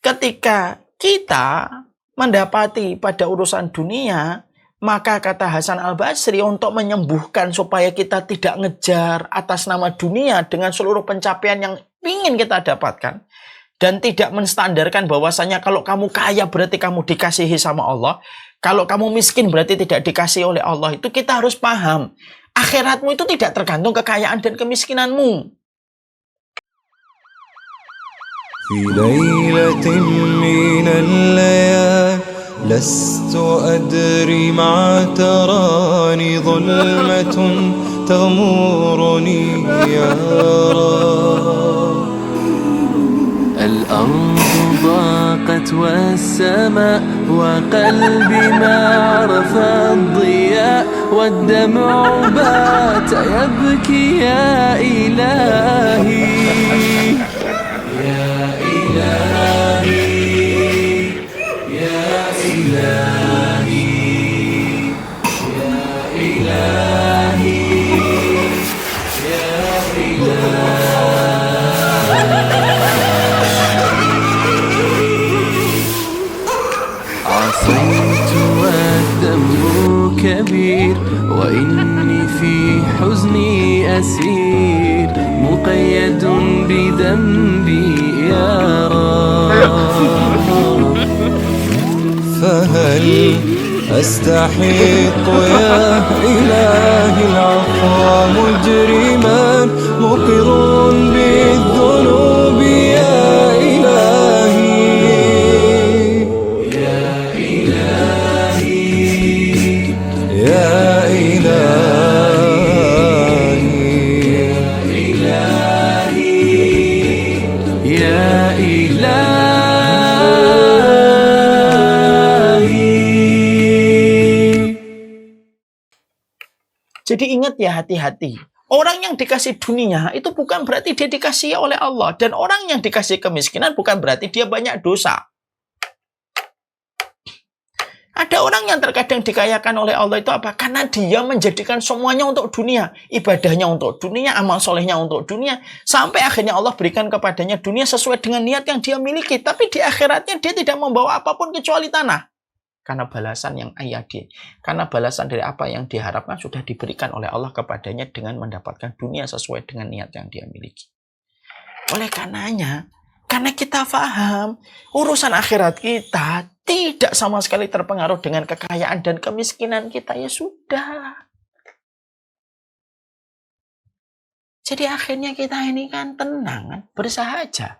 S1: ketika kita mendapati pada urusan dunia, maka kata Hasan Al-Basri untuk menyembuhkan supaya kita tidak ngejar atas nama dunia dengan seluruh pencapaian yang ingin kita dapatkan, dan tidak menstandarkan bahwasanya kalau kamu kaya berarti kamu dikasihi sama Allah, kalau kamu miskin berarti tidak dikasihi oleh Allah, itu kita harus paham. Akhiratmu itu tidak tergantung kekayaan dan kemiskinanmu.
S3: في ليلة من الليالي لست أدري ما تراني ظلمة تغمرني يا رب الأرض ضاقت والسماء وقلبي ما عرف الضياء والدمع بات يبكي يا إلهي يا إلهي يا إلهي يا إلهي يا عصيت والذنب كبير وإني في حزني أسير مقيد بذنبي يا رب فهل أستحق يا إلهي العفو مجرما مقر بالذنوب يا إلهي يا إلهي يا
S1: Jadi ingat ya, hati-hati. Orang yang dikasih dunia itu bukan berarti dia dikasihi oleh Allah. Dan orang yang dikasih kemiskinan bukan berarti dia banyak dosa. Ada orang yang terkadang dikayakan oleh Allah itu apa? Karena dia menjadikan semuanya untuk dunia. Ibadahnya untuk dunia, amal solehnya untuk dunia. Sampai akhirnya Allah berikan kepadanya dunia sesuai dengan niat yang dia miliki. Tapi di akhiratnya dia tidak membawa apapun kecuali tanah. Karena balasan dari apa yang diharapkan sudah diberikan oleh Allah kepadanya dengan mendapatkan dunia sesuai dengan niat yang dia miliki. Oleh karenanya, karena kita paham urusan akhirat kita tidak sama sekali terpengaruh dengan kekayaan dan kemiskinan kita, ya sudah. Jadi akhirnya kita ini kan tenang, bersahaja.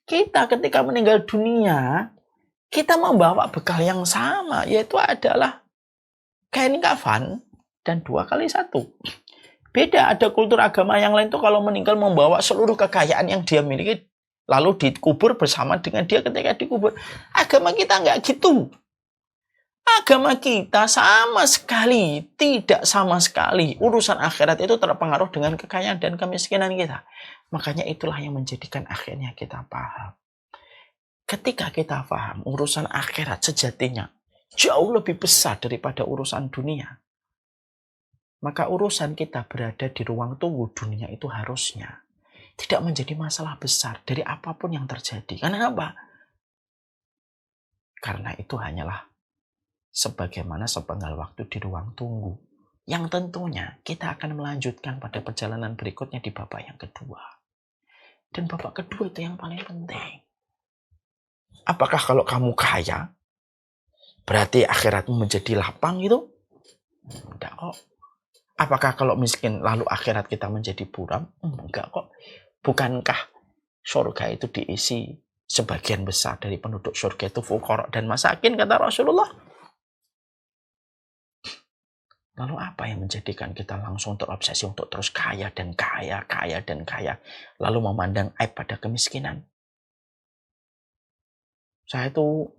S1: Kita ketika meninggal dunia, kita membawa bekal yang sama, yaitu adalah kain kafan dan 2x1. Beda, ada kultur agama yang lain tuh kalau meninggal membawa seluruh kekayaan yang dia miliki, lalu dikubur bersama dengan dia ketika dikubur. Agama kita nggak gitu. Agama kita tidak sama sekali. Urusan akhirat itu terpengaruh dengan kekayaan dan kemiskinan kita. Makanya itulah yang menjadikan akhirnya kita paham. Ketika kita paham urusan akhirat sejatinya jauh lebih besar daripada urusan dunia, maka urusan kita berada di ruang tunggu dunia itu harusnya tidak menjadi masalah besar dari apapun yang terjadi. Karena apa? Karena itu hanyalah sebagaimana sepenggal waktu di ruang tunggu, yang tentunya kita akan melanjutkan pada perjalanan berikutnya di babak yang kedua. Dan babak kedua itu yang paling penting. Apakah kalau kamu kaya, berarti akhiratmu menjadi lapang gitu? Enggak kok. Apakah kalau miskin, lalu akhirat kita menjadi buram? Enggak kok. Bukankah surga itu diisi sebagian besar dari penduduk surga itu fuqara dan masakin, kata Rasulullah? Lalu apa yang menjadikan kita langsung terobsesi untuk terus kaya dan kaya, lalu memandang aib pada kemiskinan? Saya tuh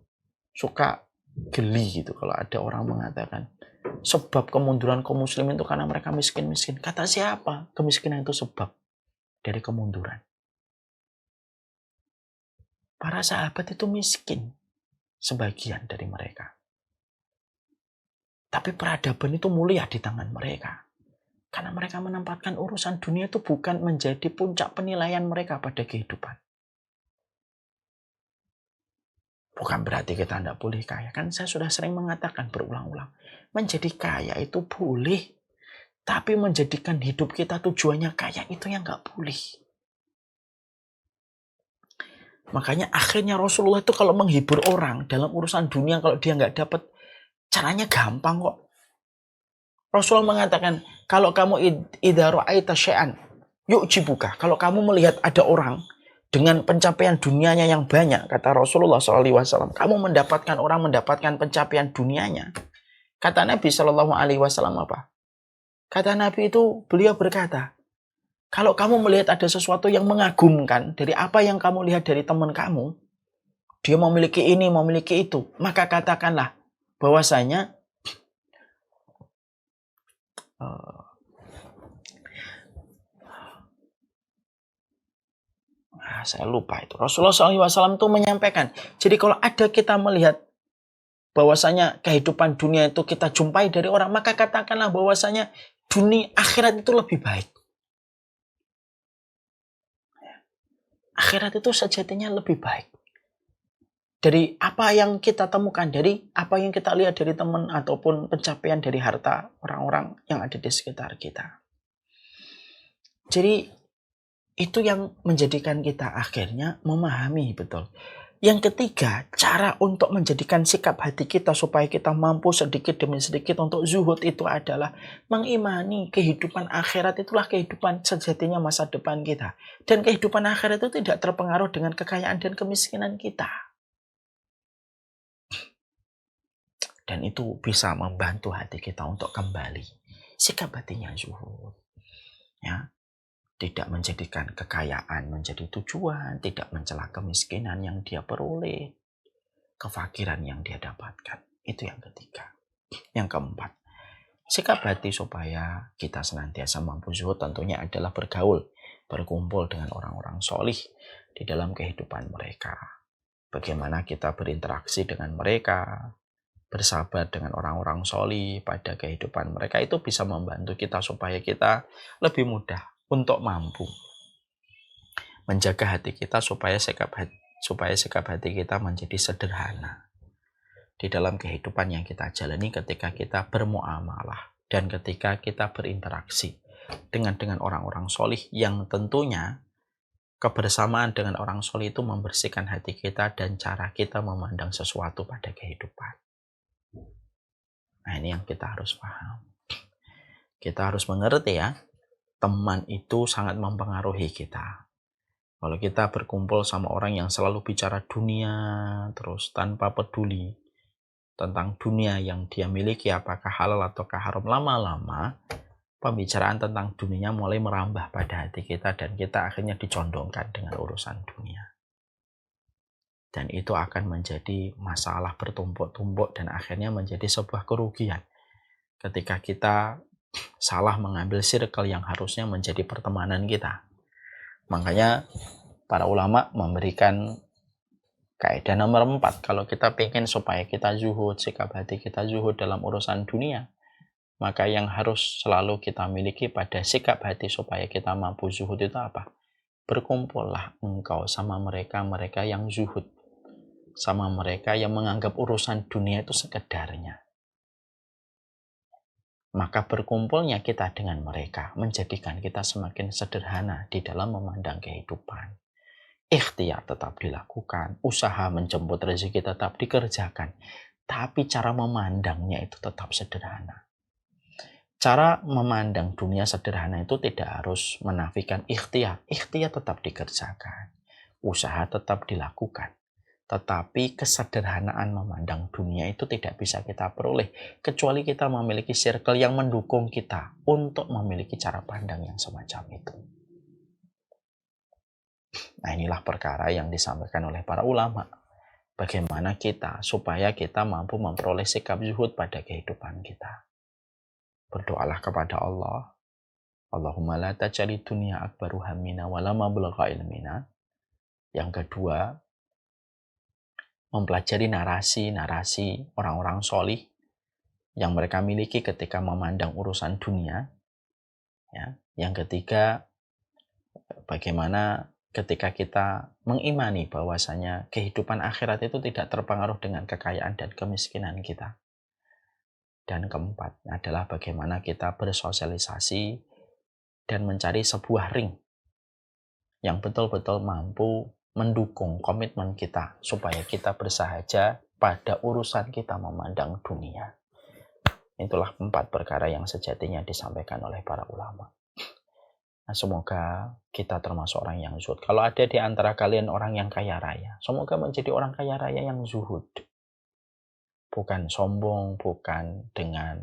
S1: suka geli gitu kalau ada orang mengatakan sebab kemunduran kaum muslimin itu karena mereka miskin-miskin. Kata siapa? Kemiskinan itu sebab dari kemunduran. Para sahabat itu miskin, sebagian dari mereka. Tapi peradaban itu mulia di tangan mereka. Karena mereka menempatkan urusan dunia itu bukan menjadi puncak penilaian mereka pada kehidupan. Bukan berarti kita tidak boleh kaya. Kan saya sudah sering mengatakan berulang-ulang. Menjadi kaya itu boleh. Tapi menjadikan hidup kita tujuannya kaya itu yang nggak boleh. Makanya akhirnya Rasulullah itu kalau menghibur orang dalam urusan dunia, kalau dia nggak dapat, caranya gampang kok. Rasulullah mengatakan, kalau kamu idza ra'aita syai'an yu'jibuka, kalau kamu melihat ada orang dengan pencapaian dunianya yang banyak, kata Rasulullah SAW, kamu mendapatkan orang mendapatkan pencapaian dunianya. Kata Nabi SAW apa? Kata Nabi itu, beliau berkata, kalau kamu melihat ada sesuatu yang mengagumkan dari apa yang kamu lihat dari teman kamu, dia memiliki ini, memiliki itu, maka katakanlah bahwasanya saya lupa itu. Rasulullah SAW itu menyampaikan, jadi kalau ada kita melihat bahwasanya kehidupan dunia itu kita jumpai dari orang, maka katakanlah bahwasanya dunia akhirat itu lebih baik. Akhirat itu sejatinya lebih baik dari apa yang kita temukan, dari apa yang kita lihat dari teman ataupun pencapaian dari harta orang-orang yang ada di sekitar kita. Jadi itu yang menjadikan kita akhirnya memahami betul. Yang ketiga, cara untuk menjadikan sikap hati kita supaya kita mampu sedikit demi sedikit untuk zuhud itu adalah mengimani kehidupan akhirat itulah kehidupan sejatinya masa depan kita. Dan kehidupan akhirat itu tidak terpengaruh dengan kekayaan dan kemiskinan kita. Dan itu bisa membantu hati kita untuk kembali. Sikap hatinya zuhud. Ya. Tidak menjadikan kekayaan menjadi tujuan, tidak mencela kemiskinan yang dia peroleh, kefakiran yang dia dapatkan. Itu yang ketiga. Yang keempat, sikap hati supaya kita senantiasa mampu zuhud tentunya adalah bergaul, berkumpul dengan orang-orang solih di dalam kehidupan mereka. Bagaimana kita berinteraksi dengan mereka, bersahabat dengan orang-orang solih pada kehidupan mereka, itu bisa membantu kita supaya kita lebih mudah untuk mampu menjaga hati kita supaya sikap hati kita menjadi sederhana di dalam kehidupan yang kita jalani ketika kita bermuamalah dan ketika kita berinteraksi dengan orang-orang solih, yang tentunya kebersamaan dengan orang solih itu membersihkan hati kita dan cara kita memandang sesuatu pada kehidupan. Nah, ini yang kita harus paham. Kita harus mengerti ya, teman itu sangat mempengaruhi kita. Kalau kita berkumpul sama orang yang selalu bicara dunia terus tanpa peduli tentang dunia yang dia miliki apakah halal ataukah haram, lama-lama pembicaraan tentang dunia mulai merambah pada hati kita dan kita akhirnya dicondongkan dengan urusan dunia. Dan itu akan menjadi masalah bertumpuk-tumpuk dan akhirnya menjadi sebuah kerugian ketika kita salah mengambil circle yang harusnya menjadi pertemanan kita. Makanya para ulama memberikan kaidah nomor 4, kalau kita pengen supaya kita zuhud, sikap hati kita zuhud dalam urusan dunia, maka yang harus selalu kita miliki pada sikap hati supaya kita mampu zuhud itu apa? Berkumpullah engkau sama mereka yang zuhud, sama mereka yang menganggap urusan dunia itu sekedarnya. Maka berkumpulnya kita dengan mereka menjadikan kita semakin sederhana di dalam memandang kehidupan. Ikhtiar tetap dilakukan, usaha menjemput rezeki tetap dikerjakan, tapi cara memandangnya itu tetap sederhana. Cara memandang dunia sederhana itu tidak harus menafikan ikhtiar. Ikhtiar tetap dikerjakan, usaha tetap dilakukan. Tetapi kesederhanaan memandang dunia itu tidak bisa kita peroleh kecuali kita memiliki circle yang mendukung kita untuk memiliki cara pandang yang semacam itu. Nah, inilah perkara yang disampaikan oleh para ulama. Bagaimana kita supaya kita mampu memperoleh sikap zuhud pada kehidupan kita. Berdoalah kepada Allah. Allahumma la taj'alid dunya akbaru hammina wa la mablagha ilmina. Yang kedua, mempelajari narasi orang-orang solih yang mereka miliki ketika memandang urusan dunia. Ya. Yang ketiga, bagaimana ketika kita mengimani bahwasanya kehidupan akhirat itu tidak terpengaruh dengan kekayaan dan kemiskinan kita. Dan keempat adalah bagaimana kita bersosialisasi dan mencari sebuah ring yang betul-betul mampu mendukung komitmen kita supaya kita bersahaja pada urusan kita memandang dunia. Itulah 4 perkara yang sejatinya disampaikan oleh para ulama. Nah, semoga kita termasuk orang yang zuhud. Kalau ada di antara kalian orang yang kaya raya, semoga menjadi orang kaya raya yang zuhud. Bukan sombong, bukan dengan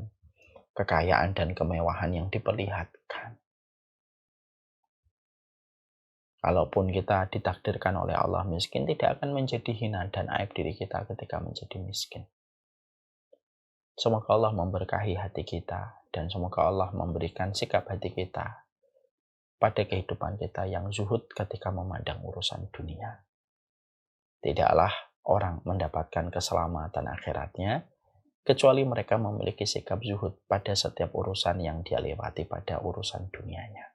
S1: kekayaan dan kemewahan yang diperlihatkan. Kalaupun kita ditakdirkan oleh Allah miskin, tidak akan menjadi hina dan aib diri kita ketika menjadi miskin. Semoga Allah memberkahi hati kita, dan semoga Allah memberikan sikap hati kita pada kehidupan kita yang zuhud ketika memandang urusan dunia. Tidaklah orang mendapatkan keselamatan akhiratnya, kecuali mereka memiliki sikap zuhud pada setiap urusan yang dia lewati pada urusan dunianya.